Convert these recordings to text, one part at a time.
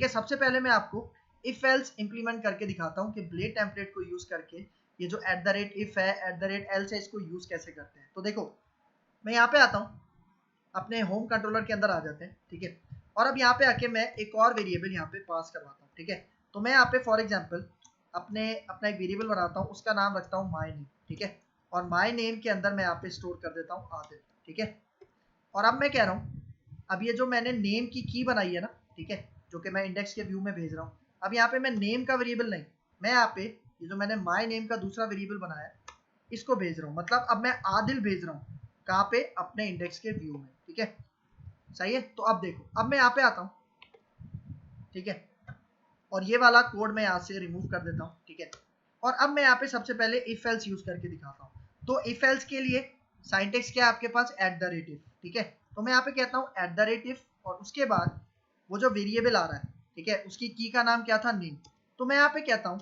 है। सबसे पहले मैं आपको इफ एल्स इंप्लीमेंट करके दिखाता हूँ कि ब्लेड टेम्पलेट को यूज करके ये जो @if है @else है इसको यूज कैसे करते हैं। तो देखो मैं यहाँ पे आता हूँ, अपने होम कंट्रोलर के अंदर आ जाते हैं, ठीक है। और अब यहाँ पे आके मैं एक और वेरिएबल यहाँ पे पास करवाता हूँ, ठीक है। तो मैं यहाँ पे फॉर एग्जाम्पल अपना एक वेरिएबल बनाता हूँ, उसका नाम रखता हूँ माई नेम, ठीक है। और माई नेम के अंदर मैं यहाँ पे स्टोर कर देता हूँ आदिल, ठीक है। और अब मैं कह रहा हूँ, अब ये जो मैंने नेम की बनाई है ना, ठीक है, जो कि मैं इंडेक्स के व्यू में भेज रहा हूँ, अब यहाँ पे मैं नेम का वेरिएबल नहीं, मैं यहाँ पे ये जो मैंने माई नेम का दूसरा वेरिएबल बनाया है इसको भेज रहा हूँ। मतलब अब मैं आदिल भेज रहा हूँ कहाँ पे, अपने इंडेक्स के व्यू में, ठीक है। सही है। तो अब देखो, अब मैं यहाँ पे आता हूँ, ठीक है, और ये वाला कोड मैं यहाँ से रिमूव कर देता हूँ, ठीक है। और अब मैं यहाँ पे सबसे पहले इफ एल्स यूज करके दिखाता हूँ। तो इफ एल्स के लिए साइंटेक्स क्या है आपके पास, @if, ठीक है। तो मैं यहाँ पे कहता हूँ @if और उसके बाद वो जो वेरिएबल आ रहा है, ठीक है, उसकी की का नाम क्या था, नेम। तो मैं यहाँ पे कहता हूँ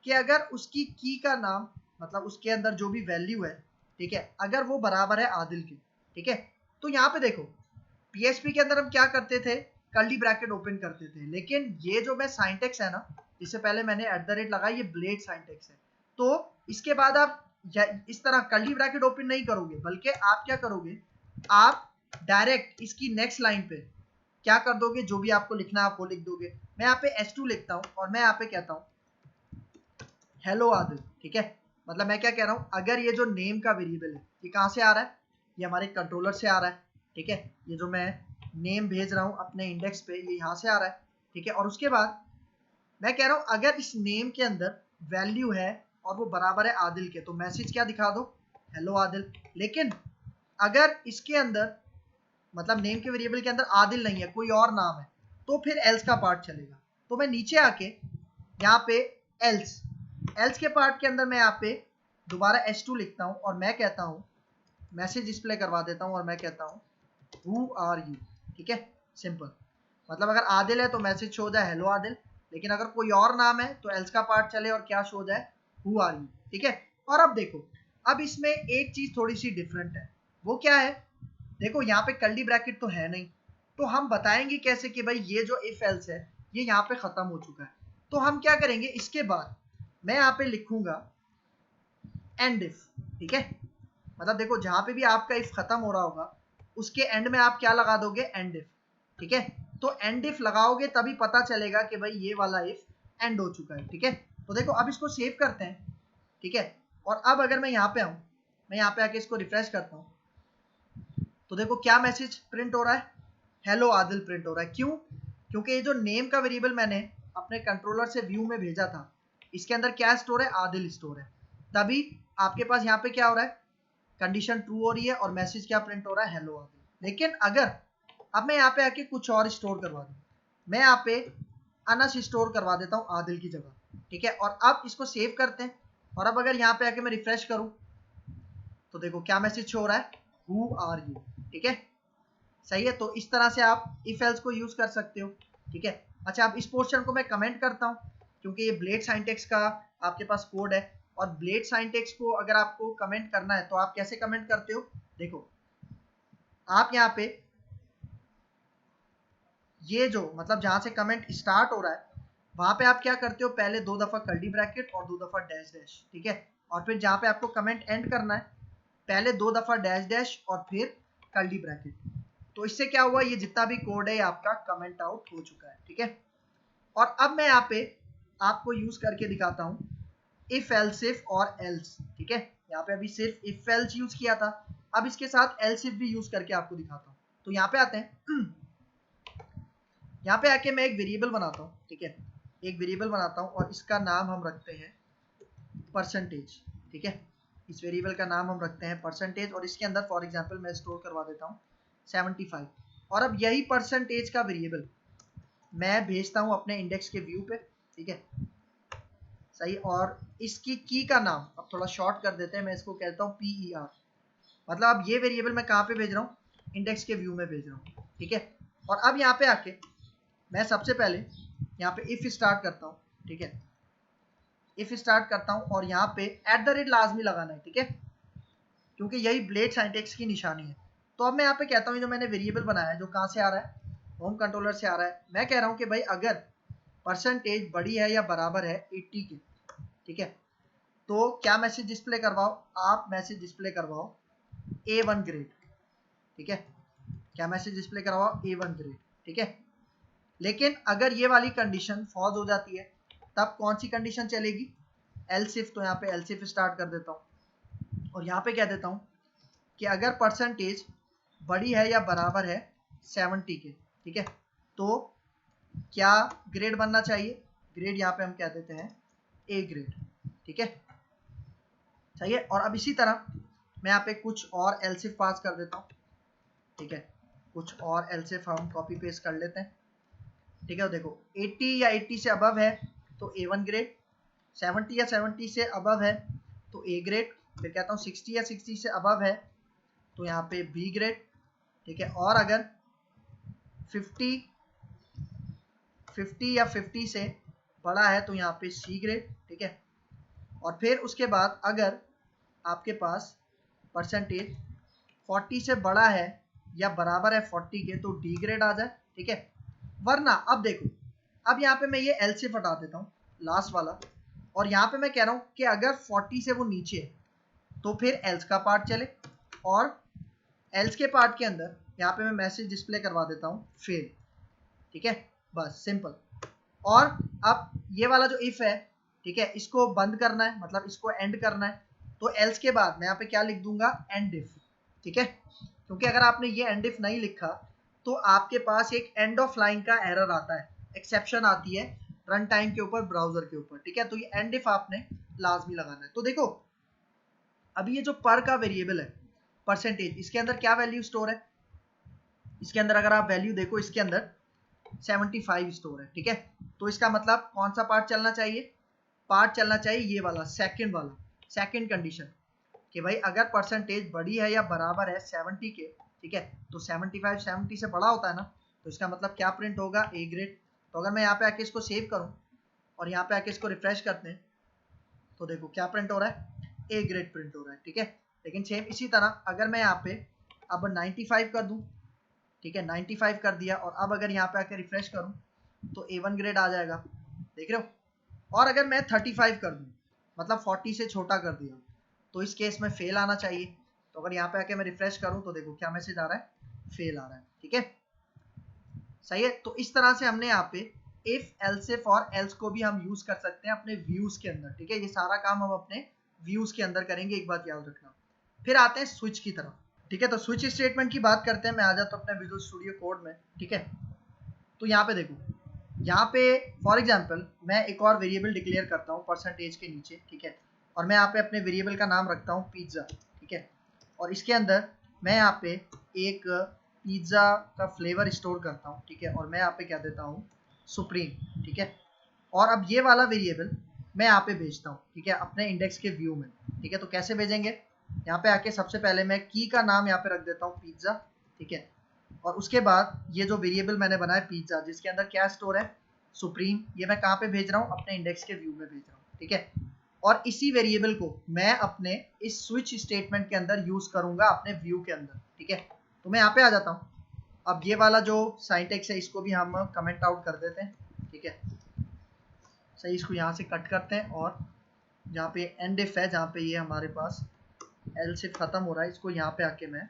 कि अगर उसकी की का नाम मतलब उसके अंदर जो भी वैल्यू है, ठीक है, अगर वो बराबर है आदिल के, ठीक है। तो यहाँ पे देखो PHP के अंदर हम क्या करते थे, कर्ली ब्रैकेट ओपन करते थे, लेकिन ये जो मैं साइंटेक्स है ना, इससे पहले मैंने @ लगाई, ये ब्लेड साइंटेक्स है। तो इसके बाद आप इस तरह कर्ली ब्रैकेट ओपन नहीं करोगे, बल्कि आप क्या करोगे, आप डायरेक्ट इसकी नेक्स्ट लाइन पे क्या कर दोगे, जो भी आपको लिखना है आप वो लिख दोगे। मैं यहाँ पे S2 लिखता हूँ और मैं यहाँ पे कहता हूँ हेलो आदिल, ठीक है। मतलब मैं क्या कह रहा हूँ, अगर ये जो नेम का वेरिएबल है ये कहाँ से आ रहा है, ये हमारे कंट्रोलर से आ रहा है, ठीक है। ये जो मैं नेम भेज रहा हूँ अपने इंडेक्स पे ये यहाँ से आ रहा है, ठीक है। और उसके बाद मैं कह रहा हूँ अगर इस नेम के अंदर वैल्यू है और वो बराबर है आदिल के, तो मैसेज क्या दिखा दो, हेलो आदिल। लेकिन अगर इसके अंदर मतलब नेम के वेरिएबल के अंदर आदिल नहीं है, कोई और नाम है, तो फिर एल्स का पार्ट चलेगा। तो मैं नीचे आके यहाँ पे एल्स के पार्ट के अंदर मैं यहाँ पे दोबारा S2 लिखता हूँ और मैं कहता हूँ, मैसेज डिस्प्ले करवा देता हूँ और मैं कहता हूँ हु आर यू, ठीक है। सिंपल, मतलब अगर आदिल है तो मैसेज शो हो जाए हेलो आदिल, लेकिन अगर कोई और नाम है तो एल्स का पार्ट चले और क्या शो हो जाए, हु आर यू, ठीक है। और अब देखो, अब इसमें एक चीज थोड़ी सी डिफरेंट है, वो क्या है, देखो यहाँ पे कर्ली ब्रैकेट तो है नहीं, तो हम बताएंगे कैसे कि भाई ये जो इफ एल्स है ये यहाँ पे खत्म हो चुका है। तो हम क्या करेंगे, इसके बाद मैं यहाँ पे लिखूंगा एंड इफ, ठीक है। मतलब देखो जहां पे भी आपका इफ खत्म हो रहा होगा उसके एंड में आप क्या लगा दोगे, एंड इफ, ठीक है। तो एंड इफ लगाओगे तभी पता चलेगा कि भाई ये वाला इफ एंड हो चुका है, ठीक है। तो देखो अब इसको सेव करते हैं, ठीक है। और अब अगर मैं यहाँ पे आऊँ, मैं यहाँ पे आके इसको रिफ्रेश करता हूँ, तो देखो क्या मैसेज प्रिंट हो रहा है, हेलो आदिल प्रिंट हो रहा है। क्यों, क्योंकि ये जो नेम का वेरिएबल मैंने अपने कंट्रोलर से व्यू में भेजा था इसके अंदर क्या स्टोर है, आदिल स्टोर है। तभी आपके पास यहाँ पे क्या हो रहा है, कंडीशन ट्रू हो रही है और मैसेज क्या प्रिंट हो रहा है, हेलो आदिल। लेकिन अगर अब मैं यहाँ पे आके कुछ और स्टोर करवा दूँ, मैं यहाँ पे अनस स्टोर करवा देता हूँ आदिल की जगह, ठीक है। और अब इसको सेव करते हैं और अब अगर यहाँ पे आके मैं रिफ्रेश करूँ तो देखो क्या मैसेज शो हो रहा है, हु आर यू, ठीक है। सही है। तो इस तरह से आप इफ एल्स को यूज कर सकते हो, ठीक है। अच्छा, अब इस पोर्शन को मैं कमेंट करता हूँ क्योंकि ये ब्लेड साइंटेक्स का आपके पास कोड है, और ब्लेड साइंटेक्स को अगर आपको कमेंट करना है तो आप कैसे कमेंट करते हो, देखो आप यहाँ पे ये जो मतलब जहां से कमेंट स्टार्ट हो रहा है वहां पे आप क्या करते हो, पहले 2 दफा कर्ली ब्रैकेट और 2 दफा डैश डैश, ठीक है। और फिर जहां पे आपको कमेंट एंड करना है पहले 2 दफा डैश डैश और फिर कर्ली ब्रैकेट। तो इससे क्या हुआ, ये जितना भी कोड है आपका कमेंट आउट हो चुका है, ठीक है। और अब मैं यहाँ पे आपको यूज करके दिखाता हूँ इफ एल्स इफ और एल्स, ठीक है। यहाँ पे अभी सिर्फ इफ एल्स यूज किया था, अब इसके साथ एल्स इफ भी यूज करके आपको दिखाता हूँ। तो यहाँ पे आते हैं, यहाँ पे आके मैं एक वेरिएबल बनाता हूँ, ठीक है। एक वेरिएबल बनाता हूँ और इसका नाम हम रखते हैं परसेंटेज, ठीक है। इस वेरिएबल का नाम हम रखते हैं परसेंटेज और इसके अंदर फॉर एग्जांपल मैं स्टोर करवा देता हूँ 75। और अब यही परसेंटेज का वेरिएबल मैं भेजता हूँ अपने इंडेक्स के व्यू पे, ठीक है। सही। और इसकी की का नाम अब थोड़ा शॉर्ट कर देते हैं, मैं इसको कहता हूँ PER। मतलब अब ये वेरिएबल मैं कहाँ पे भेज रहा हूँ, इंडेक्स के व्यू में भेज रहा हूँ, ठीक है। और अब यहाँ पे आके मैं सबसे पहले यहाँ पे इफ स्टार्ट करता हूँ, ठीक है। इफ स्टार्ट करता हूँ और यहाँ पे लाजमी लगाना है, ठीक है, क्योंकि यही ब्लेड साइंटेक्स की निशानी है। तो अब मैं यहाँ पे कहता हूँ जो मैंने वेरिएबल बनाया है जो कहाँ से आ रहा है, होम कंट्रोलर से आ रहा है। मैं कह रहा हूँ कि भाई अगर परसेंटेज बड़ी है या बराबर है 80 के, ठीक है, तो क्या मैसेज डिस्प्ले करवाओ, आप मैसेज डिस्प्ले करवाओ A1 ग्रेड, ठीक है, क्या मैसेज डिस्प्ले करवाओ A1 ग्रेड, ठीक है। लेकिन अगर ये वाली कंडीशन फॉल्स हो जाती है तब कौन सी कंडीशन चलेगी, एल्स इफ, तो यहाँ पे एल्स इफ स्टार्ट कर देता हूँ और यहाँ पे कह देता हूँ कि अगर परसेंटेज बड़ी है या बराबर है 70 के, ठीक है, तो क्या ग्रेड बनना चाहिए, ग्रेड यहाँ पे हम कह देते हैं A ग्रेड, ठीक है, सही है। और अब इसी तरह मैं यहाँ पे कुछ और एल्स इफ पास कर देता हूँ, ठीक है, कुछ और एल्स इफ हम कॉपी पेस्ट कर लेते हैं, ठीक है। देखो 80 या 80 से अबव है तो A1 ग्रेड, 70 या 70 से अबव है तो A ग्रेड, फिर कहता हूँ 60 या 60 से अबव है तो यहाँ पे B ग्रेड, ठीक है। और अगर 50 या 50 से बड़ा है तो यहाँ पे C ग्रेड, ठीक है। और फिर उसके बाद अगर आपके पास परसेंटेज 40 से बड़ा है या बराबर है 40 के तो D ग्रेड आ जाए, ठीक है। वरना अब देखो, अब यहाँ पे मैं ये एल्स इफ हटा देता हूँ लास्ट वाला, और यहाँ पे मैं कह रहा हूँ कि अगर 40 से वो नीचे है तो फिर एल्स का पार्ट चले, और एल्स के पार्ट के अंदर यहाँ पे मैं मैसेज डिस्प्ले करवा देता हूँ फेल, ठीक है, बस सिंपल। और अब ये वाला जो इफ है, ठीक है, इसको बंद करना है, मतलब इसको एंड करना है, तो एल्स के बाद मैं यहाँ पे क्या लिख दूंगा, एंड इफ, ठीक है, क्योंकि अगर आपने ये एंड इफ नहीं लिखा तो आपके पास एक एंड ऑफ लाइन का एरर आता है, एक्सेप्शन आती है रन टाइम के ऊपर, ब्राउजर के ऊपर, ठीक है। तो ये एंड इफ आपने लाजमी लगाना है। तो देखो अभी ये जो पर का वेरिएबल है परसेंटेज, इसके अंदर क्या वैल्यू स्टोर है, इसके अंदर अगर आप वैल्यू देखो इसके अंदर 75 स्टोर है, ठीक है। तो इसका मतलब कौन सा पार्ट चलना चाहिए, पार्ट चलना चाहिए ये वाला, सेकंड वाला, सेकंड कंडीशन, कि भाई अगर परसेंटेज बड़ी है या बराबर है 70 के, ठीक है, तो 75 70 से बड़ा होता है ना, तो इसका मतलब क्या प्रिंट होगा, A ग्रेड। तो अगर मैं यहाँ पे आके इसको सेव करूँ और यहाँ पे आके इसको रिफ्रेश करते हैं तो देखो क्या प्रिंट हो रहा है, A ग्रेड प्रिंट हो रहा है, ठीक है। लेकिन सेम इसी तरह अगर मैं यहाँ पे अब 95 कर दूं, ठीक है, 95 कर दिया, और अब अगर यहाँ पे आके रिफ्रेश करूं तो A1 ग्रेड आ जाएगा, देख रहे हो। और अगर मैं 35 कर दूं, मतलब 40 से छोटा कर दिया, तो इस केस में फेल आना चाहिए। तो अगर यहाँ पे आके मैं रिफ्रेश करूं तो देखो क्या मैसेज आ रहा है, फेल आ रहा है, ठीक है, सही है। तो इस तरह से हमने यहाँ पे इफ, एल्स इफ और एल्स को भी हम यूज कर सकते हैं अपने व्यूज के अंदर, ठीक है। ये सारा काम हम अपने व्यूज के अंदर करेंगे, एक बात याद रखना। फिर आते हैं स्विच की तरफ, ठीक है। तो स्विच स्टेटमेंट की बात करते हैं, मैं आ जाता हूँ अपने विजुअल स्टूडियो कोड में, ठीक है। तो यहाँ पे देखो, यहाँ पे फॉर एग्जांपल मैं एक और वेरिएबल डिक्लेयर करता हूँ परसेंटेज के नीचे, ठीक है, और मैं यहाँ पे अपने वेरिएबल का नाम रखता हूँ पिज्ज़ा, ठीक है। और इसके अंदर मैं यहाँ पे एक पिज्ज़ा का फ्लेवर स्टोर करता हूँ, ठीक है, और मैं यहाँ पे कह देता हूँ सुप्रीम, ठीक है। और अब ये वाला वेरिएबल मैं यहाँ पे भेजता हूँ, ठीक है, अपने इंडेक्स के व्यू में, ठीक है। तो कैसे भेजेंगे, यहाँ पे आके सबसे पहले मैं की का नाम यहाँ पे रख देता हूँ पिज्ज़ा, ठीक है। और उसके बाद ये जो वेरिएबल मैंने बनाया पिज्ज़ा, जिसके अंदर क्या स्टोर है, सुप्रीम, ये मैं कहाँ पे भेज रहा हूँ, अपने इंडेक्स के व्यू में भेज रहा हूँ, ठीक है। और इसी वेरिएबल को मैं अपने इस स्विच स्टेटमेंट के अंदर यूज करूंगा अपने व्यू के अंदर, ठीक है। तो मैं यहाँ पे आ जाता हूँ, अब ये वाला जो सिंटैक्स है इसको भी हम कमेंट आउट कर देते हैं, ठीक है, सही, इसको यहाँ से कट करते हैं, और जहाँ पे एंड इफ है, जहाँ पे ये हमारे पास एल्स इफ खत्म हो रहा है, इसको यहाँ पे आके मैं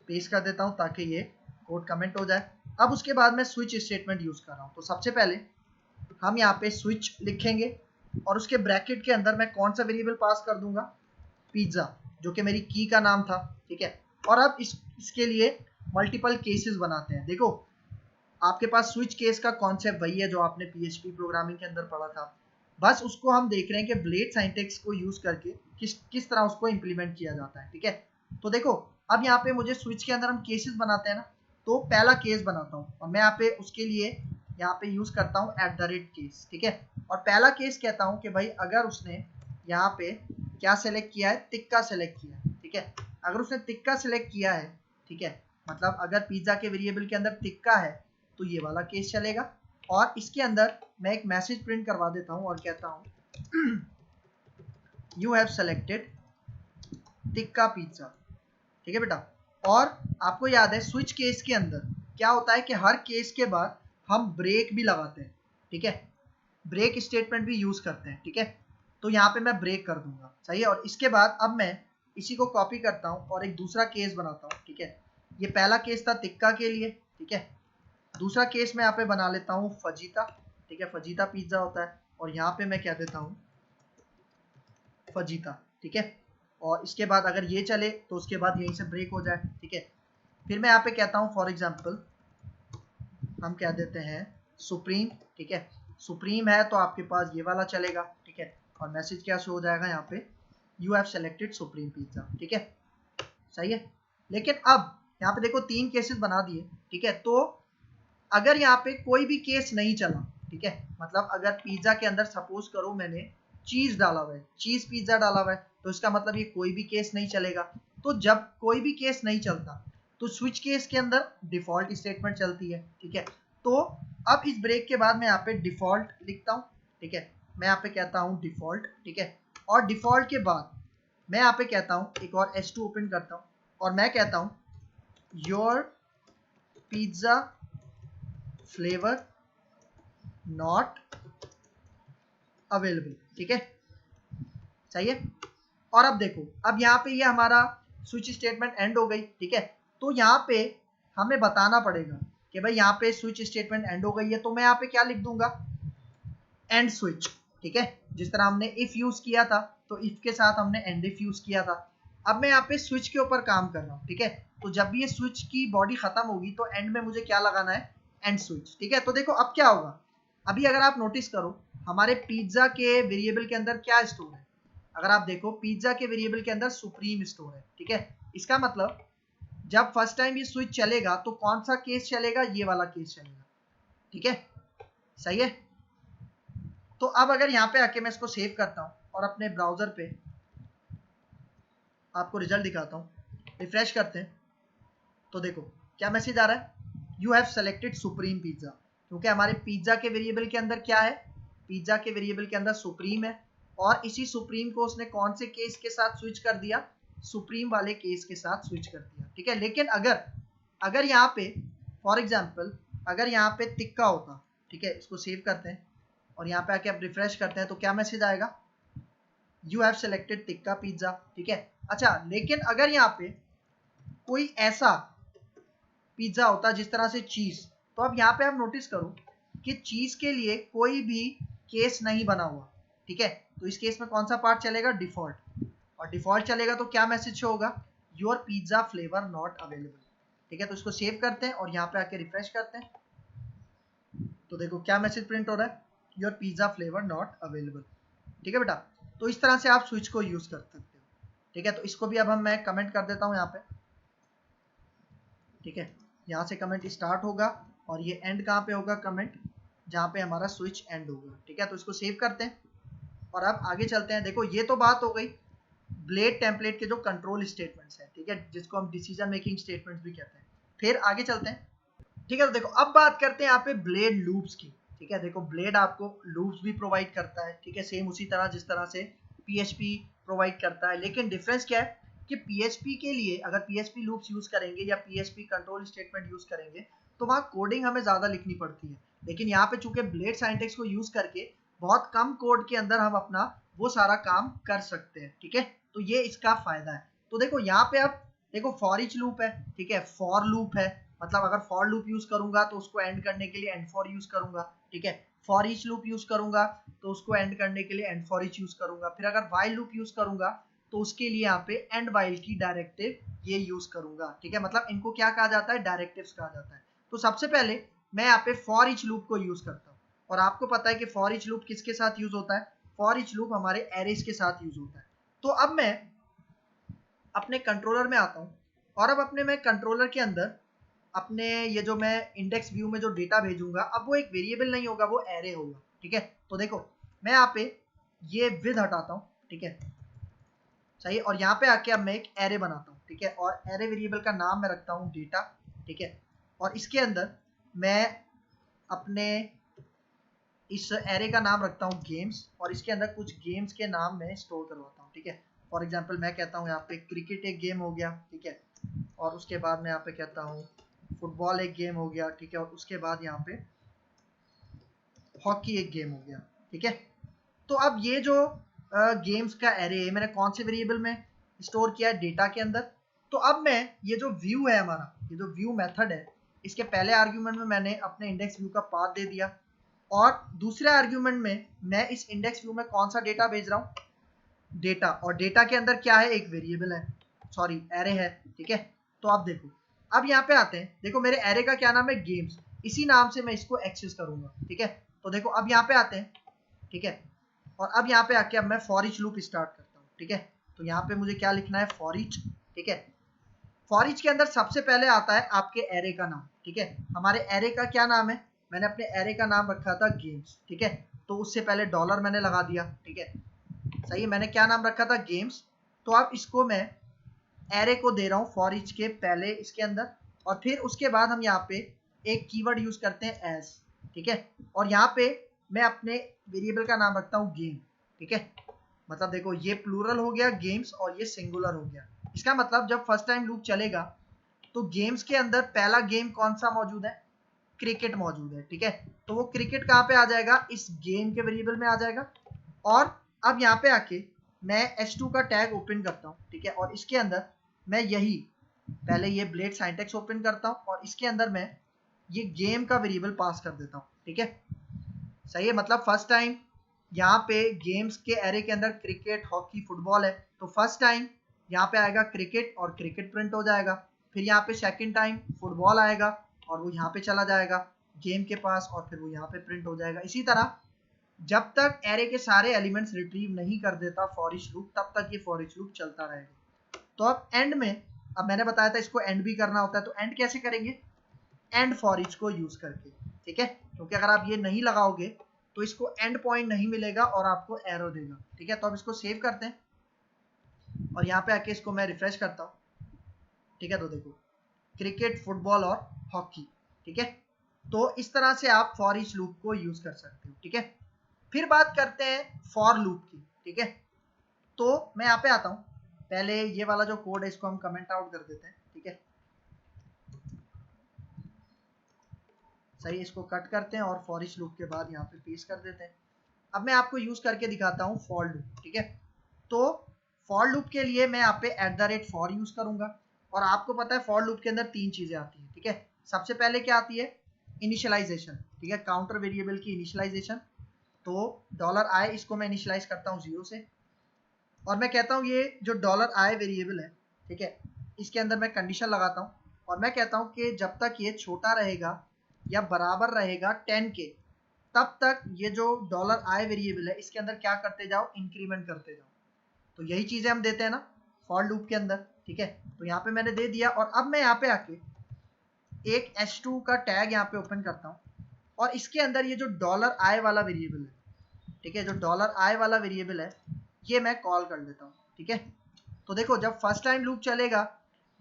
पेस्ट कर देता हूँ ताकि ये कोड कमेंट हो जाए। अब उसके बाद मैं स्विच स्टेटमेंट यूज कर रहा हूँ। तो सबसे पहले हम यहाँ पे स्विच लिखेंगे और उसके ब्रैकेट के अंदर मैं कौन सा वेरिएबल पास कर दूंगा, पिज्जा, जो कि मेरी की का नाम था, ठीक है। और अब इसके लिए मल्टीपल केसेस बनाते हैं। देखो आपके पास स्विच केस का कॉन्सेप्ट वही है जो आपने पीएचपी प्रोग्रामिंग के अंदर पढ़ा था, बस उसको हम देख रहे हैं कि ब्लेड सिंटैक्स को यूज करके किस तरह उसको इम्प्लीमेंट किया जाता है, ठीक है। तो देखो अब यहाँ पे मुझे स्विच के अंदर हम केसेस बनाते हैं ना, तो पहला केस बनाता हूँ और मैं यहाँ पे उसके लिए यहाँ पे यूज करता हूँ @केस, ठीक है। और पहला केस कहता हूँ कि भाई अगर उसने यहाँ पे क्या सेलेक्ट किया है, तिक्का सेलेक्ट किया है, ठीक है। अगर उसने तिक्का सेलेक्ट किया है, ठीक है, मतलब अगर पिज्जा के वेरिएबल के अंदर तिक्का है तो ये वाला केस चलेगा। और इसके अंदर मैं एक मैसेज प्रिंट करवा देता हूँ और कहता हूँ you have selected tikka pizza, ठीक है बेटा। और आपको याद है स्विच केस के अंदर क्या होता है कि हर केस के बाद हम ब्रेक भी लगाते हैं, ठीक है, ब्रेक स्टेटमेंट भी यूज करते हैं, ठीक है। तो यहाँ पे मैं ब्रेक कर दूंगा, सही है। और इसके बाद अब मैं इसी को कॉपी करता हूँ और एक दूसरा केस बनाता हूँ, ठीक है। ये पहला केस था तिक्का के लिए, ठीक है। दूसरा केस मैं यहाँ पे बना लेता हूँ फजीता, ठीक है, फजीता पिज्जा होता है, और यहाँ पे मैं कह देता हूँ फजीता, ठीक है। और इसके बाद अगर ये चले तो उसके बाद यहीं से ब्रेक हो जाए, ठीक है। फिर मैं यहाँ पे कहता हूँ फॉर एग्जाम्पल हम कह देते हैं सुप्रीम, ठीक है। सुप्रीम है तो आपके पास ये वाला चलेगा, ठीक है। और मैसेज क्या शो हो जाएगा यहाँ पे, you have selected supreme pizza, ठीक है, सही है। लेकिन अब यहाँ पे देखो 3 केसेस बना दिए, ठीक है। तो अगर यहाँ पे कोई भी केस नहीं चला, ठीक है, मतलब अगर पिज्जा के अंदर सपोज करो मैंने चीज डाला हुआ है, चीज पिज्जा डाला हुआ है, तो इसका मतलब ये कोई भी केस नहीं चलेगा। तो जब कोई भी केस नहीं चलता तो स्विच केस के अंदर डिफॉल्ट स्टेटमेंट चलती है, ठीक है। तो अब इस ब्रेक के बाद मैं यहाँ पे डिफॉल्ट लिखता हूँ, ठीक है। मैं यहाँ पे कहता हूँ डिफॉल्ट, ठीक है। और डिफॉल्ट के बाद मैं यहाँ पे कहता हूँ एक और S2 ओपन करता हूँ और मैं कहता हूँ your pizza flavour not available, ठीक है, सही है। और अब देखो, अब यहाँ पे ये हमारा स्विच स्टेटमेंट एंड हो गई, ठीक है। तो यहाँ पे हमें बताना पड़ेगा कि भाई यहाँ पे स्विच स्टेटमेंट एंड हो गई है, तो मैं यहाँ पे क्या लिख दूंगा, एंड स्विच, ठीक है। जिस तरह हमने इफ यूज किया था तो इफ के साथ हमने एंड इफ यूज किया था। अब मैं यहाँ पे स्विच के ऊपर काम कर रहा हूँ, ठीक है। तो जब भी ये स्विच की बॉडी खत्म होगी तो एंड में मुझे क्या लगाना है, एंड स्विच, ठीक है। तो देखो अब क्या होगा, अभी अगर आप नोटिस करो हमारे पिज्जा के वेरिएबल के अंदर क्या स्टोर है, अगर आप देखो पिज्जा के वेरिएबल के अंदर सुप्रीम स्टोर है, ठीक है। इसका मतलब जब फर्स्ट टाइम ये स्विच चलेगा तो कौन सा केस चलेगा, ये वाला केस चलेगा, ठीक है, सही है। तो अब अगर यहाँ पे आके मैं इसको सेव करता हूँ और अपने ब्राउजर पे आपको रिजल्ट दिखाता हूँ, रिफ्रेश करते हैं, तो देखो क्या मैसेज आ रहा है, you have selected supreme pizza, क्योंकि हमारे पिज्जा के वेरिएबल के अंदर क्या है, पिज्जा के वेरिएबल के अंदर सुप्रीम है, और इसी सुप्रीम को उसने कौन से केस के साथ स्विच कर दिया, सुप्रीम वाले केस के साथ स्विच कर दिया, ठीक है। लेकिन अगर अगर यहाँ पे फॉर एग्जाम्पल अगर यहाँ पे तिक्का होता, ठीक है, इसको सेव करते हैं और यहाँ पे आके आप रिफ्रेश करते हैं तो क्या मैसेज आएगा, you have selected tikka pizza, ठीक है। अच्छा, लेकिन अगर यहाँ पे कोई ऐसा पिज्जा होता जिस तरह से चीज, तो अब यहाँ पे आप नोटिस करो कि चीज के लिए कोई भी केस नहीं बना हुआ, ठीक है। तो इस केस में कौन सा पार्ट चलेगा, डिफॉल्ट, और डिफॉल्ट चलेगा तो क्या मैसेज होगा, your pizza flavour not available, ठीक है। तो इसको सेव करते हैं और यहाँ पे आके रिफ्रेश करते हैं, तो देखो क्या मैसेज प्रिंट हो रहा है, your pizza flavour not available, ठीक है बेटा। तो इस तरह से आप स्विच को यूज कर सकते हो, ठीक है। तो इसको भी अब मैं कमेंट कर देता हूँ यहाँ पे, ठीक है। यहाँ से कमेंट स्टार्ट होगा और ये एंड कहाँ पे होगा, कमेंट जहाँ पे हमारा स्विच एंड होगा, ठीक है। तो इसको सेव करते हैं और अब आगे चलते हैं। देखो ये तो बात हो गई ब्लेड टेम्पलेट के जो कंट्रोल स्टेटमेंट्स हैं, ठीक है, जिसको हम डिसीजन मेकिंग स्टेटमेंट्स भी कहते हैं। फिर आगे चलते हैं, ठीक है। तो देखो अब बात करते हैं यहाँ पे ब्लेड लूप्स की, ठीक है। देखो ब्लेड आपको लूप्स भी प्रोवाइड करता है, ठीक है, सेम उसी तरह जिस तरह से पीएचपी प्रोवाइड करता है। लेकिन डिफरेंस क्या है कि पीएचपी के लिए अगर पीएचपी लूप्स यूज करेंगे या पीएचपी कंट्रोल स्टेटमेंट यूज करेंगे तो वहाँ कोडिंग हमें ज्यादा लिखनी पड़ती है। लेकिन यहाँ पे चूंकि ब्लेड सिंटैक्स को यूज करके बहुत कम कोड के अंदर हम अपना वो सारा काम कर सकते हैं, ठीक है। तो ये इसका फायदा है। तो देखो यहाँ पे अब देखो फॉर ईच लूप है, ठीक है, फॉर लूप है, मतलब अगर फॉर लूप यूज करूंगा तो उसको एंड करने के लिए एंड फॉर यूज करूंगा, ठीक है। फॉर ईच लूप यूज करूंगा तो उसको एंड करने के लिए एंड फॉर ईच यूज करूंगा। फिर अगर वाइल लूप यूज करूंगा तो उसके लिए यहाँ पे एंड वाइल की डायरेक्टिव ये यूज करूंगा, ठीक है। मतलब इनको क्या कहा जाता है, डायरेक्टिव्स कहा जाता है। तो सबसे पहले मैं यहाँ पे फॉर ईच लूप को यूज करता हूँ, और आपको पता है कि फॉर ईच लूप किसके साथ यूज होता है, फॉर ईच लूप हमारे एरेज के साथ यूज होता है। तो अब मैं अपने कंट्रोलर में आता हूँ और अब अपने मैं कंट्रोलर के अंदर अपने ये जो मैं इंडेक्स व्यू में जो डेटा भेजूंगा अब वो एक वेरिएबल नहीं होगा, वो एरे होगा, ठीक है। तो देखो मैं यहाँ पे ये विद हटाता हूँ, ठीक है, सही। और यहाँ पे आके अब मैं एक एरे बनाता हूँ, ठीक है, और एरे वेरिएबल का नाम मैं रखता हूँ डेटा, ठीक है। और इसके अंदर मैं अपने इस एरे का नाम रखता हूँ गेम्स, और इसके अंदर कुछ गेम्स के नाम मैं स्टोर करवाता हूँ, ठीक है। फॉर एग्जाम्पल मैं कहता हूँ यहाँ पे क्रिकेट एक गेम हो गया, ठीक है, और उसके बाद मैं यहाँ पे कहता हूँ फुटबॉल एक गेम हो गया, ठीक है, और उसके बाद यहाँ पे हॉकी एक गेम हो गया, ठीक है। तो अब ये जो गेम्स का एरे है मैंने कौन से वेरिएबल में स्टोर किया है, डेटा के अंदर। तो अब मैं ये जो व्यू है हमारा, ये जो व्यू मेथड है, इसके पहले आर्ग्यूमेंट में मैंने अपने इंडेक्स व्यू का पाथ दे दिया, और दूसरे आर्ग्यूमेंट में मैं इस इंडेक्स व्यू में कौन सा डेटा भेज रहा हूँ, डेटा, और डेटा के अंदर क्या है, एक वेरिएबल है, सॉरी एरे है, ठीक है। तो आप देखो, अब यहाँ पे आते हैं, देखो मेरे एरे का क्या नाम है, गेम्स, इसी नाम से मैं इसको एक्सेस करूंगा, ठीक है। तो देखो अब यहाँ पे आते हैं, ठीक है, और अब यहाँ पे आके अब मैं फॉर ईच लूप स्टार्ट करता हूँ, ठीक है। तो यहाँ पे मुझे क्या लिखना है, फॉर ईच, ठीक है। फॉर ईच के अंदर सबसे पहले आता है आपके एरे का नाम, ठीक है। हमारे एरे का क्या नाम है, मैंने अपने एरे का नाम रखा था गेम्स, ठीक है। तो उससे पहले डॉलर मैंने लगा दिया, ठीक है, सही है। मैंने क्या नाम रखा था, गेम्स। तो अब इसको मैं एरे को दे रहा हूँ फॉर ईच के पहले इसके अंदर, और फिर उसके बाद हम यहाँ पे एक कीवर्ड यूज करते हैं एज, ठीक है। और यहाँ पे मैं अपने वेरिएबल का नाम रखता हूँ गेम, ठीक है। मतलब देखो ये प्लूरल हो गया गेम्स, और ये सिंगुलर हो गया। इसका मतलब जब फर्स्ट टाइम लूप चलेगा तो गेम्स के अंदर पहला गेम कौन सा मौजूद है, क्रिकेट मौजूद है, ठीक है। तो वो क्रिकेट कहाँ पे आ जाएगा, इस गेम के वेरिएबल में आ जाएगा। और अब यहाँ पे आके मैं h2 का टैग ओपन करता हूँ, ठीक है, और इसके अंदर मैं यही पहले ये ब्लेड सिंटैक्स ओपन करता हूँ, और इसके अंदर मैं ये गेम का वेरिएबल पास कर देता हूँ, ठीक है, सही है। मतलब फर्स्ट टाइम यहाँ पे गेम्स के एरे के अंदर क्रिकेट, हॉकी, फुटबॉल है, तो फर्स्ट टाइम यहाँ पे आएगा क्रिकेट, और क्रिकेट प्रिंट हो जाएगा। फिर यहाँ पे सेकंड टाइम फुटबॉल आएगा, और वो यहाँ पे चला जाएगा गेम के पास, और फिर वो यहाँ पे प्रिंट हो जाएगा। इसी तरह जब तक एरे के सारे एलिमेंट्स रिट्रीव नहीं कर देता फॉर ईच लूप, तब तक ये फॉर ईच लूप चलता रहेगा। तो अब एंड में, अब मैंने बताया था इसको एंड भी करना होता है, तो एंड कैसे करेंगे, एंड फॉर ईच को यूज करके, ठीक है। क्योंकि अगर आप ये नहीं लगाओगे तो इसको एंड पॉइंट नहीं मिलेगा और आपको एरो देगा, ठीक है। तो अब इसको सेव करते हैं, और यहाँ पे आके इसको मैं रिफ्रेश करता हूँ, ठीक है। तो देखो क्रिकेट, फुटबॉल और हॉकी, ठीक है। तो इस तरह से आप फॉर ईच लूप को यूज कर सकते हो, ठीक है। फिर बात करते हैं फॉर लूप की, ठीक है। तो मैं यहाँ पे आता हूँ, पहले ये वाला जो कोड है इसको हम कमेंट आउट कर देते हैं, ठीक है, सही। इसको कट करते हैं और फॉर ईच लूप के बाद यहाँ पे पेस्ट कर देते हैं। अब मैं आपको यूज करके दिखाता हूँ फॉर लूप, ठीक है। तो फॉर लूप के लिए मैं यहाँ पे @for यूज करूंगा, और आपको पता है फॉर लूप के अंदर तीन चीजें आती हैं, ठीक है। सबसे पहले क्या आती है, इनिशियलाइजेशन, ठीक है, काउंटर वेरिएबल की इनिशियलाइजेशन। तो $i इसको मैं इनिशियलाइज करता हूँ 0 से, और मैं कहता हूँ ये जो $i वेरिएबल है, ठीक है, इसके अंदर मैं कंडीशन लगाता हूँ, और मैं कहता हूँ कि जब तक ये छोटा रहेगा या बराबर रहेगा 10 के, तब तक ये जो $i वेरिएबल है इसके अंदर क्या करते जाओ, इंक्रीमेंट करते जाओ। तो यही चीजें हम देते हैं ना फॉर लूप के अंदर, ठीक है। तो यहाँ पे मैंने दे दिया, और अब मैं यहाँ पे आके एक h2 का टैग यहाँ पे ओपन करता हूँ, और इसके अंदर ये जो $i वाला वेरिएबल है, ठीक है, जो $i वाला वेरिएबल है ये मैं कॉल कर लेता हूँ, ठीक है। तो देखो जब फर्स्ट टाइम लूप चलेगा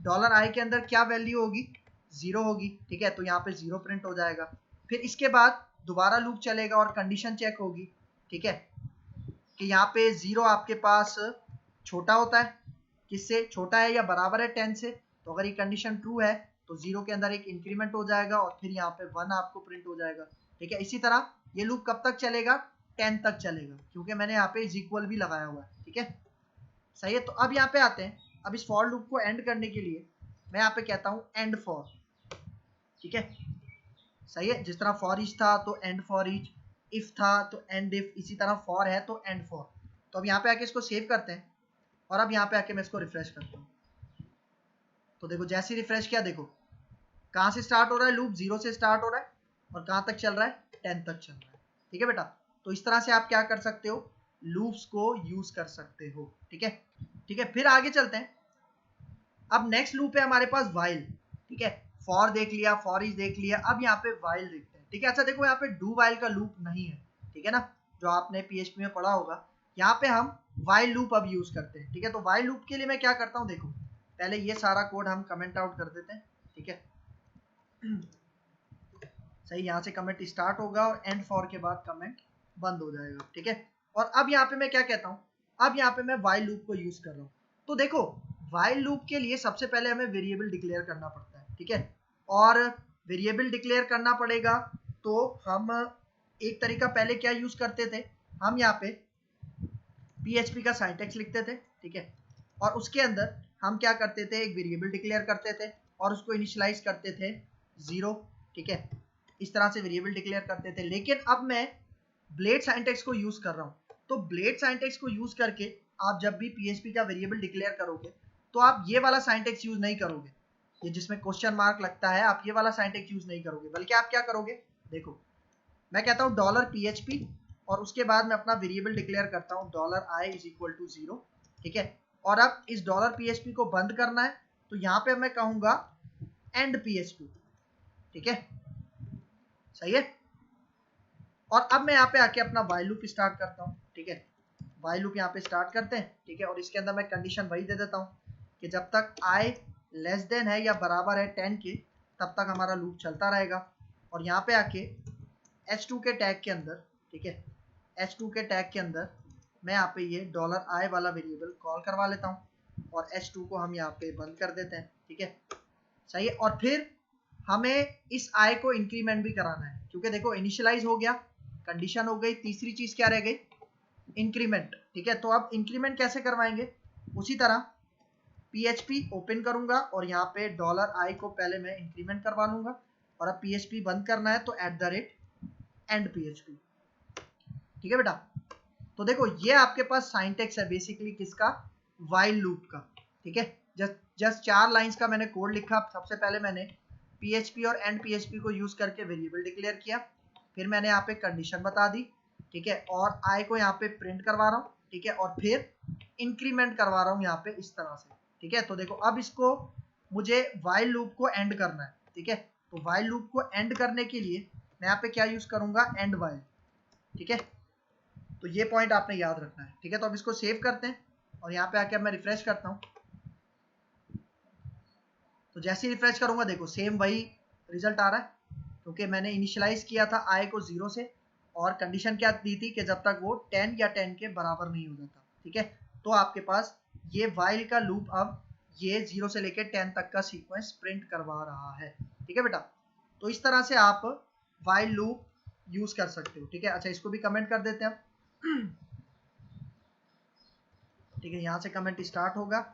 $i के अंदर क्या वैल्यू होगी, 0 होगी, ठीक है। तो यहाँ पे 0 प्रिंट हो जाएगा। फिर इसके बाद दोबारा लूप चलेगा और कंडीशन चेक होगी, ठीक है, कि यहाँ पे 0 आपके पास छोटा होता है, किससे छोटा है या बराबर है 10 से। तो अगर ये कंडीशन ट्रू है तो 0 के अंदर एक इंक्रीमेंट हो जाएगा, और फिर यहाँ पे 1 आपको प्रिंट हो जाएगा, ठीक है। इसी तरह ये लूप कब तक चलेगा, 10 तक चलेगा, क्योंकि मैंने यहाँ पे इज इक्वल भी लगाया हुआ है, ठीक है, सही है। तो अब यहाँ पे आते हैं, अब इस फॉर लूप को एंड करने के लिए मैं यहाँ पे कहता हूँ एंड फॉर, ठीक है, सही है। जिस तरह फॉर ईच था तो एंड फॉर ईच, इफ था तो एंड इफ, इसी तरह फॉर है तो एंड फॉर। तो अब यहाँ पे आके इसको सेव करते हैं, और अब यहाँ पे आके मैं इसको रिफ्रेश करता हूँ। तो देखो जैसे ही रिफ्रेश किया, देखो कहाँ से स्टार्ट हो रहा है, लूप 0 से स्टार्ट हो रहा है, और कहाँ तक चल रहा है, 10 तक चल रहा है, ठीक है बेटा। तो इस तरह से आप क्या कर सकते हो, लूप्स को यूज कर सकते हो, ठीक है, ठीक है। फिर आगे चलते हैं, अब नेक्स्ट लूप है हमारे पास वाइल, ठीक है। फॉर देख लिया, फॉर ईच देख लिया, अब यहाँ पे वाइल देखते हैं, ठीक है। अच्छा देखो यहाँ पे डू वाइल का लूप नहीं है, ठीक है ना, जो आपने PHP में पढ़ा होगा। यहाँ पे हम वाइल लूप अब यूज करते हैं, ठीक है। तो वाइल लूप के लिए मैं क्या करता हूँ, देखो पहले ये सारा कोड हम कमेंट आउट कर देते हैं, ठीक है, सही। यहाँ से कमेंट स्टार्ट होगा और एंड फॉर के बाद कमेंट बंद हो जाएगा, ठीक है। और अब यहाँ पे मैं क्या कहता हूँ, अब यहाँ पे मैं वाइल लूप को यूज कर रहा हूँ। तो देखो वाइल लूप के लिए सबसे पहले हमें वेरिएबल डिक्लेयर करना पड़ता है, ठीक है। और वेरिएबल डिक्लेयर करना पड़ेगा, तो हम एक तरीका पहले क्या यूज करते थे, हम यहाँ पे PHP का सिंटैक्स लिखते थे, ठीक है, और उसके अंदर हम क्या करते थे, एक वेरिएबल डिक्लेयर करते थे और उसको इनिशियलाइज करते थे 0, ठीक है, इस तरह से वेरिएबल डिक्लेयर करते थे। लेकिन अब मैं ब्लेड सिंटैक्स को यूज कर रहा हूँ, तो ब्लेड सिंटैक्स को यूज करके आप जब भी PHP का वेरिएबल डिक्लेयर करोगे तो आप ये वाला सिंटैक्स यूज नहीं करोगे, ये जिसमें क्वेश्चन मार्क लगता है, आप ये वाला सिंटैक्स यूज नहीं करोगे, बल्कि आप क्या करोगे, देखो मैं कहता हूँ $PHP और उसके बाद मैं अपना वेरिएबल डिक्लेयर करता हूँ $i इज इक्वल टू 0, ठीक है, और अब इस $PHP को बंद करना है तो यहाँ पे मैं कहूंगा एंड PHP, ठीक है, सही है। और अब मैं यहाँ पे आके अपना वाइल लूप स्टार्ट करता हूँ, ठीक है, वाइल लूप यहाँ पे स्टार्ट करते हैं, ठीक है, और इसके अंदर मैं कंडीशन वही दे देता हूँ कि जब तक i लेस देन है या बराबर है 10 के तब तक हमारा लूप चलता रहेगा। और यहाँ पे आके h2 के टैग के अंदर, ठीक है, h2 के टैग के अंदर मैं यहाँ पे ये $i वाला वेरिएबल कॉल करवा लेता हूँ और h2 को हम यहाँ पे बंद कर देते हैं, ठीक है, सही है। और फिर हमें इस i को इंक्रीमेंट भी कराना है, क्योंकि देखो इनिशियलाइज हो गया, कंडीशन हो गई, तीसरी चीज क्या रह गई, इंक्रीमेंट, ठीक है। तो अब इंक्रीमेंट कैसे करवाएंगे, उसी तरह PHP ओपन करूंगा और यहाँ पे $i को पहले मैं इंक्रीमेंट करवा लूंगा और अब PHP बंद करना है तो @end PHP, ठीक है बेटा। तो देखो ये आपके पास सिंटैक्स है बेसिकली किसका, वाइल लूप का, ठीक है। जस्ट 4 लाइंस का मैंने कोड लिखा। सबसे पहले मैंने PHP और एंड PHP को यूज करके वेरिएबल डिक्लेयर किया, फिर मैंने यहाँ पे कंडीशन बता दी, ठीक है, और i को यहाँ पे प्रिंट करवा रहा हूँ, ठीक है, और फिर इंक्रीमेंट करवा रहा हूँ यहाँ पे इस तरह से, ठीक है। तो देखो अब इसको मुझे वाइल लूप को एंड करना है, ठीक है, तो वाइल लूप को एंड करने के लिए मैं यहाँ पे क्या यूज करूंगा, एंड वाइल, ठीक है। तो ये पॉइंट आपने याद रखना है, ठीक है। तो अब इसको सेव करते हैं और यहाँ पे आके अब मैं रिफ्रेश करता हूँ, तो जैसे ही रिफ्रेश करूंगा देखो सेम वही रिजल्ट आ रहा है, क्योंकि मैंने इनिशियलाइज किया था i को 0 से और कंडीशन क्या दी थी कि जब तक वो 10 या 10 के बराबर नहीं हो जाता, ठीक है। तो आपके पास ये वाइल का लूप अब ये 0 से लेके 10 तक का सीक्वेंस प्रिंट करवा रहा है, ठीक है बेटा। तो इस तरह से आप वाइल लूप यूज कर सकते हो, ठीक है। अच्छा इसको भी कमेंट कर देते हैं अब, ठीक है, यहाँ से कमेंट स्टार्ट होगा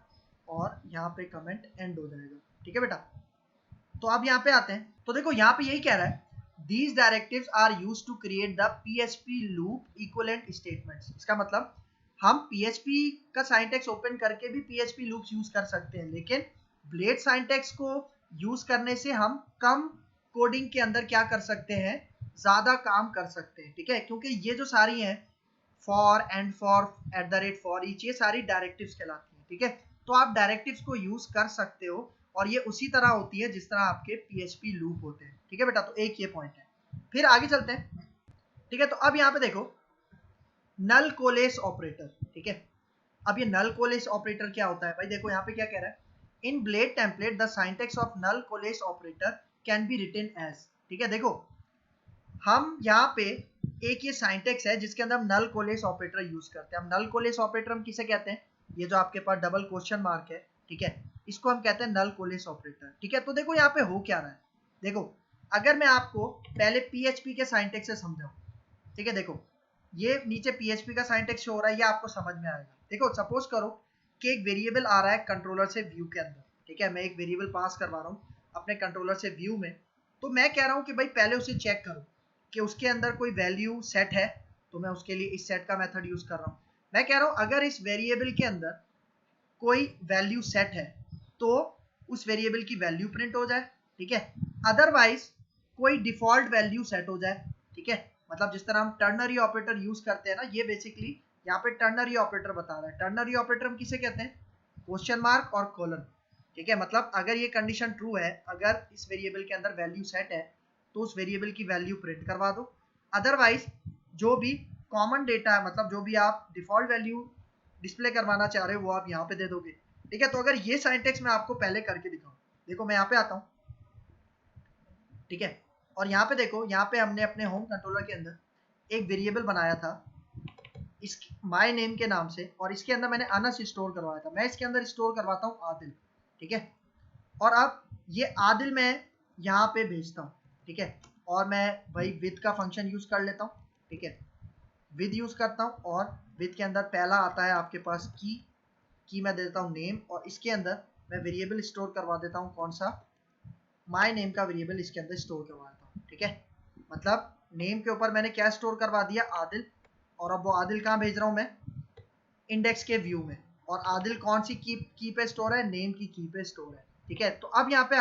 और यहाँ पे कमेंट एंड हो जाएगा, ठीक है बेटा। तो अब यहाँ पे आते हैं, तो देखो यहाँ पे यही कह रहा है these directives are used to create the PHP loop equivalent statements। इसका मतलब हम PHP का सिंटैक्स ओपन करके भी PHP लूप्स यूज कर सकते हैं, लेकिन ब्लेड सिंटैक्स को यूज करने से हम कम कोडिंग के अंदर क्या कर सकते हैं, ज्यादा काम कर सकते हैं, ठीक है, क्योंकि ये जो सारी हैं for and for @for each ये सारी डायरेक्टिव्स कहलाती हैं, ठीक है। तो आप डायरेक्टिव्स को यूज कर सकते हो और ये उसी तरह होती है जिस तरह आपके PHP लूप होते हैं, ठीक है बेटा। तो एक ये पॉइंट है, फिर आगे चलते हैं, ठीक है। तो अब यहाँ पे देखो नल कोलेस ऑपरेटर, ठीक है। अब ये नल कोलेस ऑपरेटर क्या होता है भाई, देखो यहाँ पे क्या कह रहा है, in Blade template the syntax of null coalesce operator can be written as, ठीक है। देखो हम यहाँ पे एक ये सिंटैक्स है जिसके अंदर हम नल कोलेस ऑपरेटर यूज करते हैं। हम नल कोलेस ऑपरेटर हम किसे कहते हैं, ये जो आपके पास डबल क्वेश्चन मार्क है, ठीक है, इसको हम कहते हैं नल कोलेस ऑपरेटर, ठीक है। तो देखो यहाँ पे हो क्या रहा है, देखो अगर मैं आपको पहले PHP के सिंटैक्स से समझाऊं, ठीक है, देखो ये नीचे PHP का सिंटैक्स शो हो रहा है, ये आपको समझ में आएगा। देखो सपोज करो कि एक वेरिएबल आ रहा है कंट्रोलर से व्यू के अंदर, ठीक है, मैं एक वेरिएबल पास करवा रहा हूँ अपने कंट्रोलर से व्यू में, तो मैं कह रहा हूँ कि भाई पहले उसे चेक करो कि उसके अंदर कोई वैल्यू सेट है, तो मैं उसके लिए इस सेट का मेथड यूज कर रहा हूँ। मैं कह रहा हूँ अगर इस वेरिएबल के अंदर कोई वैल्यू सेट है तो उस वेरिएबल की वैल्यू प्रिंट हो जाए, ठीक है, अदरवाइज कोई डिफॉल्ट वैल्यू सेट हो जाए, ठीक है। मतलब जिस तरह हम टर्नरी ऑपरेटर यूज करते हैं ना, ये बेसिकली यहाँ पे टर्नरी ऑपरेटर बता रहा है। टर्नरी ऑपरेटर हम किसे कहते हैं, क्वेश्चन मार्क और कोलन, ठीक है। मतलब अगर ये कंडीशन ट्रू है, अगर इस वेरिएबल के अंदर वैल्यू सेट है तो उस वेरिएबल की वैल्यू प्रिंट करवा दो, अदरवाइज जो भी कॉमन डेटा है, मतलब जो भी आप डिफॉल्ट वैल्यू डिस्प्ले करवाना चाह रहे हो वो आप यहाँ पे दे दोगे, ठीक है। तो अगर ये सिंटैक्स मैं आपको पहले करके दिखाऊं, देखो मैं यहाँ पे आता हूँ, ठीक है, और यहाँ पे देखो, यहाँ पे हमने अपने होम कंट्रोलर के अंदर एक वेरिएबल बनाया था इस माय नेम के नाम से, और इसके अंदर मैंने अनस स्टोर करवाया था। मैं इसके अंदर स्टोर करवाता हूँ आदिल, ठीक है, और अब ये आदिल मैं यहाँ पे भेजता हूँ, ठीक है, और मैं वही विद का फंक्शन यूज कर लेता हूँ, ठीक है, विद यूज करता हूँ और विद के अंदर पहला आता है आपके पास की मैं देता हूँ नेम, और इसके अंदर मैं वेरिएबल स्टोर करवा देता हूँ, कौन सा, माय नेम का वेरिएबल इसके अंदर स्टोर करवा देता हूँ, ठीक है। मतलब नेम के ऊपर मैंने क्या स्टोर करवा दिया, आदिल, और अब वो आदिल कहाँ भेज रहा हूँ मैं, इंडेक्स के व्यू में, और आदिल कौन सी की पे स्टोर है, नेम की पे स्टोर है, ठीक है। तो अब यहाँ पे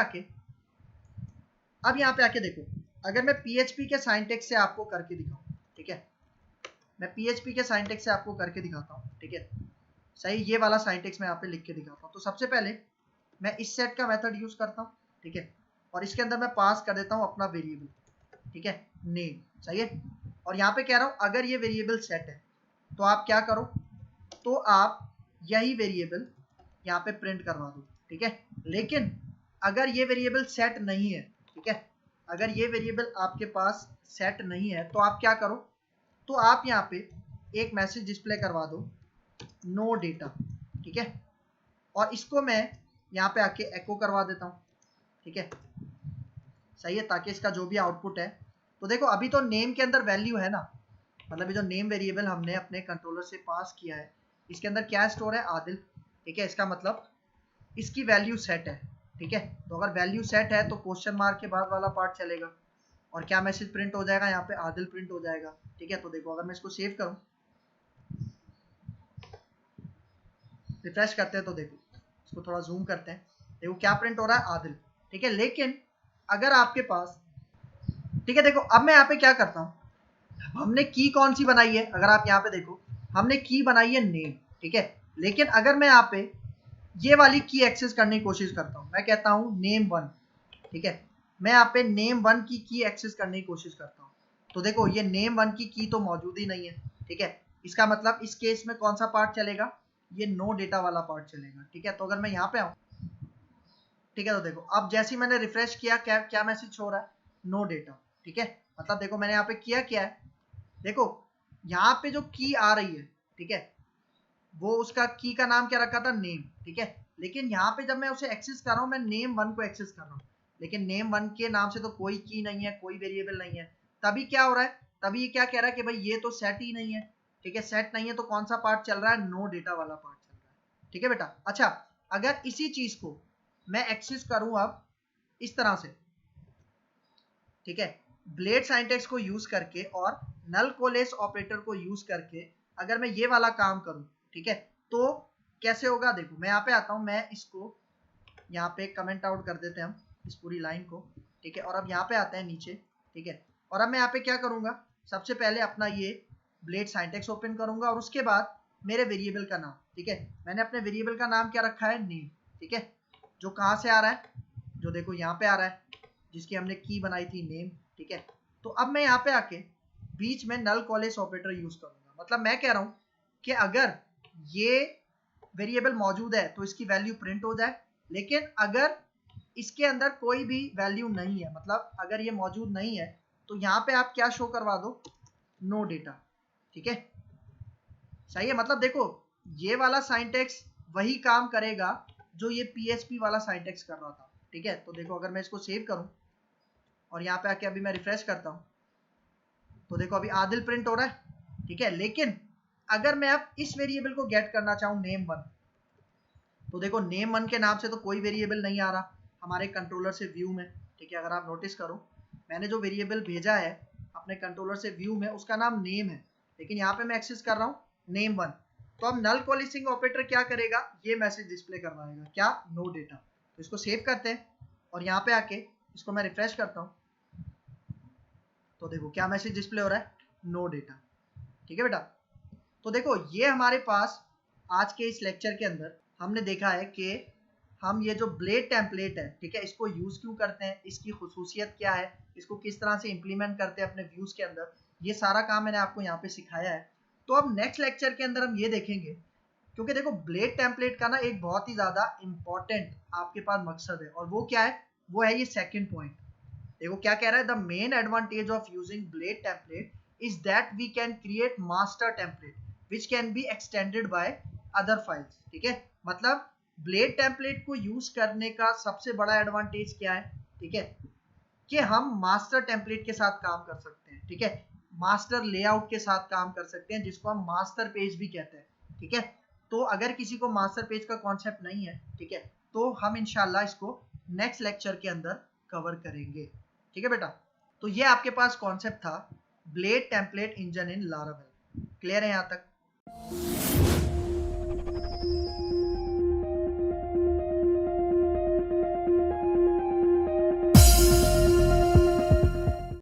आके देखो, अगर मैं PHP के साइंटेक्स से आपको करके दिखाऊं, ठीक है, मैं PHP के साइंटेक्स से आपको करके दिखाता हूँ, ठीक है, सही, ये वाला साइंटेक्स मैं यहाँ पे लिख के दिखाता हूँ। तो सबसे पहले मैं इस सेट का मेथड यूज करता हूँ, ठीक है, और इसके अंदर मैं पास कर देता हूँ अपना वेरिएबल, ठीक है, नेम, सही है। और यहाँ पे कह रहा हूँ अगर ये वेरिएबल सेट है तो आप क्या करो, तो आप यही वेरिएबल यहाँ पे प्रिंट करवा दो, ठीक है। लेकिन अगर ये वेरिएबल सेट नहीं है, ठीक है, अगर ये वेरिएबल आपके पास सेट नहीं है तो आप क्या करो, तो आप यहाँ पे एक मैसेज डिस्प्ले करवा दो, नो डेटा, ठीक है, और इसको मैं यहाँ पे आके एको करवा देता हूँ, ठीक है, सही है, ताकि इसका जो भी आउटपुट है, तो देखो अभी तो नेम के अंदर वैल्यू है ना, मतलब ये जो नेम वेरिएबल हमने अपने कंट्रोलर से पास किया है, इसके अंदर क्या स्टोर है, आदिल, ठीक है, इसका मतलब इसकी वैल्यू सेट है, ठीक है। तो अगर वैल्यू सेट है तो क्वेश्चन मार्क के बाद वाला पार्ट चलेगा, और क्या मैसेज प्रिंट हो जाएगा, यहाँ पे आदिल प्रिंट हो जाएगा, ठीक है। तो देखो अगर मैं इसको सेव करूं, रिफ्रेश करते हैं, तो देखो इसको थोड़ा जूम करते हैं, देखो क्या प्रिंट हो रहा है, आदिल, ठीक है। लेकिन अगर आपके पास, ठीक है, देखो अब मैं यहाँ पे क्या करता हूँ, हमने की कौन सी बनाई है, अगर आप यहाँ पे देखो हमने की बनाई है नेम, ठीक है। लेकिन अगर मैं यहाँ पे ये वाली की एक्सेस करने की कोशिश करता हूँ, मैं कहता हूँ नेम1, ठीक है, मैं यहाँ पे नेम1 की एक्सेस करने की कोशिश करता हूँ, तो देखो ये नेम1 की तो मौजूद ही नहीं है, ठीक है। इसका मतलब इस केस में कौन सा पार्ट चलेगा, ये नो डेटा वाला पार्ट चलेगा, ठीक है। तो अगर मैं यहाँ पे आऊँ, ठीक है, तो देखो अब जैसे ही मैंने रिफ्रेश किया, क्या मैसेज हो रहा है, नो डेटा, ठीक है। मतलब देखो मैंने यहाँ पे किया क्या है, देखो यहाँ पे जो की आ रही है, ठीक है, वो उसका की का नाम क्या रखा था, नेम, ठीक है। लेकिन यहाँ पे जब मैं उसे एक्सेस कर रहा हूँ, मैं नेम1 को एक्सेस कर रहा हूँ, लेकिन नेम1 के नाम से तो कोई की नहीं है, कोई वेरिएबल नहीं है, तभी क्या हो रहा है, तभी ये क्या कह रहा है कि भाई ये तो सेट ही नहीं है, ठीक है, सेट नहीं है, तो कौन सा पार्ट चल रहा है, नो डेटा वाला पार्ट चल रहा है, ठीक है बेटा। अच्छा, अगर इसी चीज को मैं एक्सेस करूं अब इस तरह से, ठीक है, ब्लेड साइंटेक्स को यूज करके और नल कोलेस ऑपरेटर को यूज करके अगर मैं ये वाला काम करूं, ठीक है, तो कैसे होगा, देखो मैं यहाँ पे आता हूं, मैं इसको यहाँ पे कमेंट आउट कर देते हैं हम इस पूरी लाइन को, ठीक है, और अब यहाँ पे आते हैं नीचे, ठीक है, और अब मैं यहाँ पे क्या करूंगा, सबसे पहले अपना ये ब्लेड साइंटेक्स ओपन करूंगा और उसके बाद मेरे वेरिएबल का नाम, ठीक है, मैंने अपने वेरिएबल का नाम क्या रखा है, नेम, ठीक है, जो कहाँ से आ रहा है, जो देखो यहाँ पे आ रहा है, जिसकी हमने की बनाई थी नेम, ठीक है। तो अब मैं यहाँ पे आके बीच में नल कॉलेस ऑपरेटर यूज करूंगा, मतलब मैं कह रहा हूँ कि अगर ये वेरिएबल मौजूद है तो इसकी वैल्यू प्रिंट हो जाए, लेकिन अगर इसके अंदर कोई भी वैल्यू नहीं है, मतलब अगर ये मौजूद नहीं है, तो यहाँ पे आप क्या शो करवा दो, नो डेटा, ठीक है, सही है। मतलब देखो ये वाला साइंटेक्स वही काम करेगा जो ये PHP वाला साइंटेक्स कर रहा था, ठीक है। तो देखो अगर मैं इसको सेव करूं और यहाँ पे आके अभी मैं रिफ्रेश करता हूँ, तो देखो अभी आदिल प्रिंट हो रहा है, ठीक है। लेकिन अगर मैं अब इस वेरिएबल को गेट करना चाहूँ नेम1, तो देखो नेम1 के नाम से तो कोई वेरिएबल नहीं आ रहा हमारे कंट्रोलर से व्यू में, ठीक है। अगर आप नोटिस करो मैंने जो वेरिएबल भेजा है अपने कंट्रोलर से व्यू में उसका नाम नेम है, लेकिन यहाँ पे मैं एक्सेस कर रहा हूँ नेम1, तो अब नल कोलिसिंग ऑपरेटर क्या करेगा, ये मैसेज डिस्प्ले करवाएगा, क्या, नो डेटा। तो इसको सेव करते हैं और यहाँ पे आके इसको मैं रिफ्रेश करता हूँ, तो देखो क्या मैसेज डिस्प्ले हो रहा है, नो डेटा, ठीक है बेटा। तो देखो ये हमारे पास आज के इस लेक्चर के अंदर हमने देखा है कि हम ये जो ब्लेड टेम्पलेट है, ठीक है, इसको यूज क्यों करते हैं, इसकी खुसूसियत क्या है, इसको किस तरह से इंप्लीमेंट करते हैं अपने व्यूज के अंदर, ये सारा काम मैंने आपको यहाँ पे सिखाया है। तो अब नेक्स्ट लेक्चर के अंदर हम ये देखेंगे, क्योंकि देखो ब्लेड टेम्पलेट का ना एक बहुत ही ज्यादा इंपॉर्टेंट आपके पास मकसद है, और वो क्या है, वो है ये सेकंड पॉइंट। देखो क्या कह रहा है, the main advantage of using blade template is that we can create master template which can be extended by other files, ठीक है। मतलब ब्लेड टेम्पलेट को यूज करने का सबसे बड़ा एडवांटेज क्या है, ठीक है, कि हम मास्टर टेम्पलेट के साथ काम कर सकते हैं, ठीक है, मास्टर लेआउट के साथ काम कर सकते हैं, जिसको हम मास्टर पेज भी कहते हैं, ठीक है। तो अगर किसी को मास्टर पेज का कॉन्सेप्ट नहीं है, ठीक है, तो हम इंशाल्लाह इसको नेक्स्ट लेक्चर के अंदर कवर करेंगे, ठीक है बेटा। तो ये आपके पास कॉन्सेप्ट था ब्लेड टेम्पलेट इंजन इन लारावेल। क्लियर है यहाँ तक?